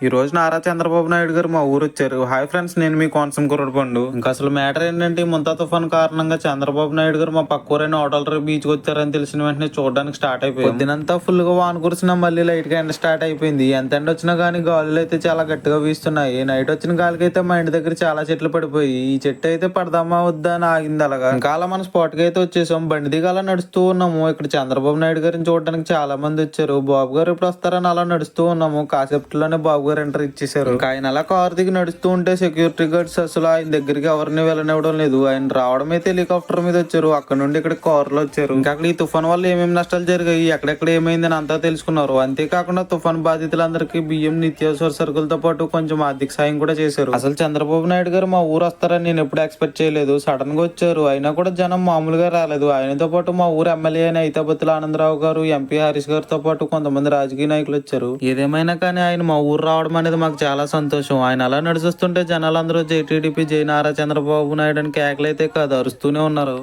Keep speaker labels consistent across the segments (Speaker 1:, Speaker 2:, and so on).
Speaker 1: ఈ రోజు నారా చంద్రబాబు నాయుడు గారు మా ఊరు వచ్చారు. హాయ్ ఫ్రెండ్స్, నేను మీ కోనసీమ కుర్రడిపండు. ఇంకా అసలు మ్యాటర్ ఏంటంటే, ముంతా తుఫాన్ కారణంగా చంద్రబాబు నాయుడు గారు మా పక్క ఊరైన హోటల్ బీచ్ కి వచ్చారని తెలిసిన వెంటనే చూడడానికి స్టార్ట్ అయిపోయింది. పొద్దునంతా ఫుల్ గా వాన కురిసినా మళ్ళీ లైట్ గా ఎండ స్టార్ట్ అయిపోయింది. ఎంత ఎండ వచ్చినా గానీ గాలులు అయితే చాలా గట్టిగా వీస్తున్నాయి. నైట్ వచ్చిన గాలికి అయితే మా ఇంటి దగ్గర చాలా చెట్లు పడిపోయి ఈ చెట్టు అయితే పడదామా వద్దా అని ఆగింది. అలాగా ఇంకా అలా మన స్పాట్ కి అయితే వచ్చేసాం. బండి దిగి అలా నడుస్తూ ఉన్నాము. ఇక్కడ చంద్రబాబు నాయుడు గారిని చూడడానికి చాలా మంది వచ్చారు. బాబు గారు ఎప్పుడు వస్తారని అలా నడుస్తూ ఉన్నాము. కాసేపట్లోనే బాబు గారు ఎంటర్ ఇచ్చేసారు. ఇంకా ఆయన అలా కారు దిగి నడుస్తూ ఉంటే సెక్యూరిటీ గార్డ్స్ అసలు ఆయన దగ్గరికి ఎవరిని వెళ్ళనివ్వడం లేదు. ఆయన రావడం అయితే హెలికాప్టర్ మీద వచ్చారు. అక్కడ నుండి ఇక్కడ కారులో వచ్చారు. ఇంకా అక్కడ ఈ తుఫాన్ వల్ల ఏమేమి నష్టాలు జరిగాయి, ఎక్కడెక్కడ ఏమైందని అంతా తెలుసుకున్నారు. అంతేకాకుండా తుఫాన్ బాధితులందరికీ బియ్యం, నిత్యావసర సరుకులతో పాటు కొంచెం ఆర్థిక సాయం కూడా చేశారు. అసలు చంద్రబాబు నాయుడు గారు మా ఊరు వస్తారని నేను ఎప్పుడు ఎక్స్పెక్ట్ చేయలేదు. సడన్ గా వచ్చారు. అయినా కూడా జనం మామూలుగా రాలేదు. ఆయనతో పాటు మా ఊరు ఎమ్మెల్యే అయిన ఐతాబత్తుల ఆనందరావు గారు, ఎంపీ హరీష్ గారితో పాటు కొంతమంది రాజకీయ నాయకులు వచ్చారు. ఏదేమైనా కానీ ఆయన మా ఊరు రావడం అనేది మాకు చాలా సంతోషం. ఆయన అలా నడుస్తుంటే జనాలందరూ జై టీడీపీ, జై నారా చంద్రబాబు నాయుడు అని కేకలైతే కాదు అరుస్తూనే ఉన్నారు.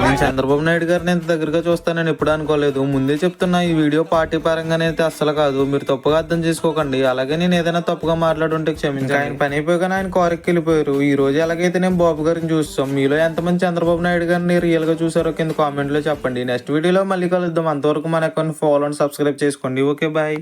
Speaker 1: నేను చంద్రబాబు నాయుడు గారిని ఇంత దగ్గరగా చూస్తానని ఎప్పుడు అనుకోలేదు. ముందే చెప్తున్నా, ఈ వీడియో పార్టీ పరంగానే అయితే అస్సలు కాదు. మీరు తప్పుగా అర్థం చేసుకోకండి. అలాగే నేను ఏదైనా తప్పుగా మాట్లాడుంటే క్షమించండి. ఆయన పని అయిపోయాగానే ఆయన కారుకి వెళ్ళిపోయారు. ఈ రోజు ఎలాగైతే నేను బాబు గారిని చూస్తాం. మీలో ఎంతమంది చంద్రబాబు నాయుడు గారిని రియల్ గా చూసారో కింద కామెంట్ లో చెప్పండి. నెక్స్ట్ వీడియోలో మళ్ళీ కలుద్దాం. అంతవరకు మన అకౌంట్ ఫాలో అండ్ సబ్స్క్రైబ్ చేసుకోండి. Okay, bye.